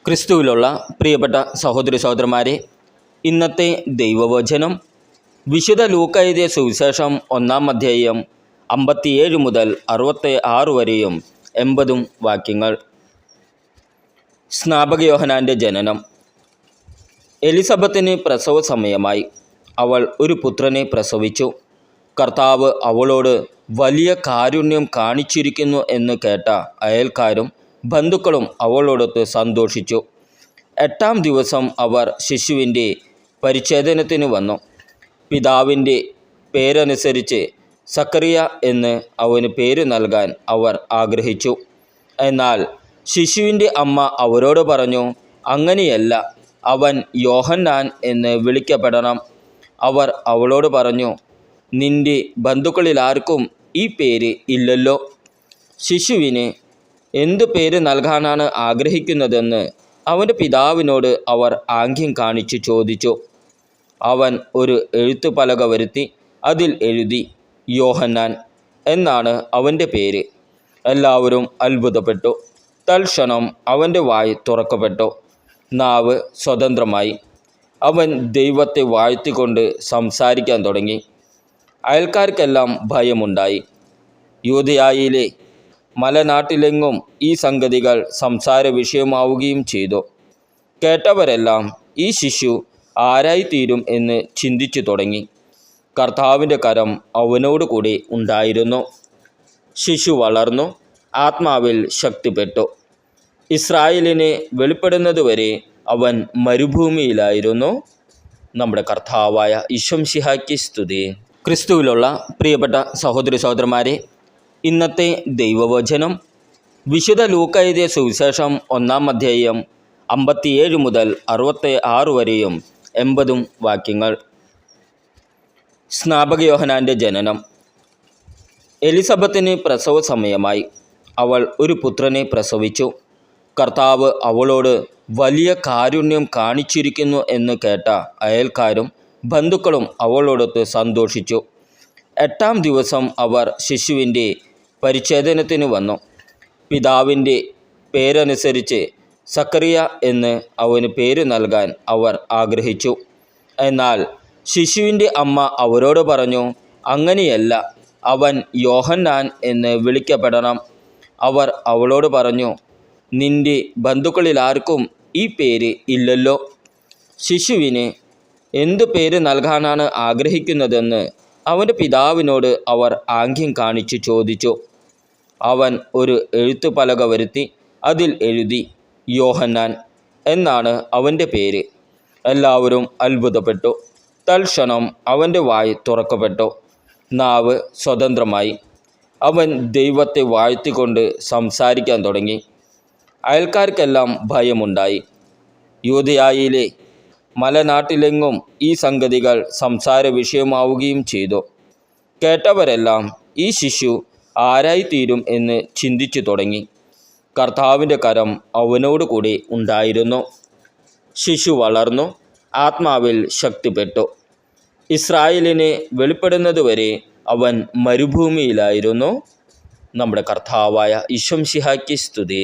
ക്രിസ്തുവിലുള്ള പ്രിയപ്പെട്ട സഹോദരി സഹോദരന്മാരെ, ഇന്നത്തെ ദൈവവചനം വിശുദ്ധ ലൂക്കാ എഴുതിയ സുവിശേഷം 1-ാം അധ്യായം 57 മുതൽ 66 വരെയും 80 വാക്യങ്ങൾ. സ്നാപക യോഹന്നാൻ്റെ ജനനം. എലിസബത്തിന് പ്രസവ സമയമായി. അവൾ ഒരു പുത്രനെ പ്രസവിച്ചു. കർത്താവ് അവളോട് വലിയ കാരുണ്യം കാണിച്ചിരിക്കുന്നു എന്ന് കേട്ട അയൽക്കാരും ബന്ധുക്കളും അവളോടൊത്ത് സന്തോഷിച്ചു. 8-ാം ദിവസം അവർ ശിശുവിൻ്റെ പരിച്ഛേദനത്തിന് വന്നു. പിതാവിൻ്റെ പേരനുസരിച്ച് സക്കറിയ എന്ന് അവന് പേര് നൽകാൻ അവർ ആഗ്രഹിച്ചു. എന്നാൽ ശിശുവിൻ്റെ അമ്മ അവരോട് പറഞ്ഞു, അങ്ങനെയല്ല, അവൻ യോഹന്നാൻ എന്ന് വിളിക്കപ്പെടണം. അവർ അവളോട് പറഞ്ഞു, നിന്റെ ബന്ധുക്കളിൽ ആർക്കും ഈ പേര് ഇല്ലല്ലോ. ശിശുവിന് എന്തു പേര് നൽകാനാണ് ആഗ്രഹിക്കുന്നതെന്ന് അവൻ്റെ പിതാവിനോട് അവർ ആംഗ്യം കാണിച്ചു ചോദിച്ചു. അവൻ ഒരു എഴുത്തുപലക വരുത്തി അതിൽ എഴുതി, യോഹന്നാൻ എന്നാണ് അവൻ്റെ പേര്. എല്ലാവരും അത്ഭുതപ്പെട്ടു. തൽക്ഷണം അവൻ്റെ വായ് തുറക്കപ്പെട്ടു, നാവ് സ്വതന്ത്രമായി. അവൻ ദൈവത്തെ വാഴ്ത്തിക്കൊണ്ട് സംസാരിക്കാൻ തുടങ്ങി. അയൽക്കാർക്കെല്ലാം ഭയമുണ്ടായി. യൂദയായിലെ മലനാട്ടിലെങ്ങും ഈ സംഗതികൾ സംസാര വിഷയമാവുകയും ചെയ്തു. കേട്ടവരെല്ലാം ഈ ശിശു ആരായിത്തീരും എന്ന് ചിന്തിച്ചു തുടങ്ങി. കർത്താവിൻ്റെ കരം അവനോട് കൂടി ഉണ്ടായിരുന്നു. ശിശു വളർന്നു, ആത്മാവിൽ ശക്തിപ്പെട്ടു. ഇസ്രായേലിന് വെളിപ്പെടുന്നതുവരെ അവൻ മരുഭൂമിയിലായിരുന്നു. നമ്മുടെ കർത്താവായ ഈശോ മിശിഹായ്ക്ക് സ്തുതി. ക്രിസ്തുവിലുള്ള പ്രിയപ്പെട്ട സഹോദരി സഹോദരന്മാരെ, ഇന്നത്തെ ദൈവവചനം വിശുദ്ധ ലൂക്കാ എഴുതിയ സുവിശേഷം 1-ാം അധ്യായം 57 മുതൽ 66 വരെയും 80 വാക്യങ്ങൾ. സ്നാപക യോഹന്നാൻ്റെ ജനനം. എലിസബത്തിന് പ്രസവ സമയമായി. അവൾ ഒരു പുത്രനെ പ്രസവിച്ചു. കർത്താവ് അവളോട് വലിയ കാരുണ്യം കാണിച്ചിരിക്കുന്നു എന്ന് കേട്ട അയൽക്കാരും ബന്ധുക്കളും അവളോടൊത്ത് സന്തോഷിച്ചു. 8-ാം ദിവസം അവർ ശിശുവിൻ്റെ പരിച്ഛേദനത്തിന് വന്നു. പിതാവിൻ്റെ പേരനുസരിച്ച് സക്കറിയ എന്ന് അവന് പേര് നൽകാൻ അവർ ആഗ്രഹിച്ചു. എന്നാൽ ശിശുവിൻ്റെ അമ്മ അവരോട് പറഞ്ഞു, അങ്ങനെയല്ല, അവൻ യോഹന്നാൻ എന്ന് വിളിക്കപ്പെടണം. അവർ അവളോട് പറഞ്ഞു, നിന്റെ ബന്ധുക്കളിൽ ആർക്കും ഈ പേര് ഇല്ലല്ലോ. ശിശുവിന് എന്തു പേര് നൽകാനാണ് ആഗ്രഹിക്കുന്നതെന്ന് അവൻ്റെ പിതാവിനോട് അവർ ആംഗ്യം കാണിച്ചു ചോദിച്ചു. അവൻ ഒരു എഴുത്തുപലക വരുത്തി അതിൽ എഴുതി, യോഹന്നാൻ എന്നാണ് അവൻ്റെ പേര്. എല്ലാവരും അത്ഭുതപ്പെട്ടു. തൽക്ഷണം അവൻ്റെ വായ് തുറക്കപ്പെട്ടു, നാവ് സ്വതന്ത്രമായി. അവൻ ദൈവത്തെ വാഴ്ത്തിക്കൊണ്ട് സംസാരിക്കാൻ തുടങ്ങി. അയൽക്കാർക്കെല്ലാം ഭയമുണ്ടായി. യൂദയായിലെ മലനാട്ടിലെങ്ങും ഈ സംഗതികൾ സംസാര വിഷയമാവുകയും ചെയ്തു. കേട്ടവരെല്ലാം ഈ ശിശു ആരായിത്തീരും എന്ന് ചിന്തിച്ചു തുടങ്ങി. കർത്താവിൻ്റെ കരം അവനോട് കൂടി ഉണ്ടായിരുന്നു. ശിശു വളർന്നു, ആത്മാവിൽ ശക്തിപ്പെട്ടു. ഇസ്രായേലിന് വെളിപ്പെടുന്നതുവരെ അവൻ മരുഭൂമിയിലായിരുന്നു. നമ്മുടെ കർത്താവായ ഈശോ മിശിഹായ്ക്ക് സ്തുതി.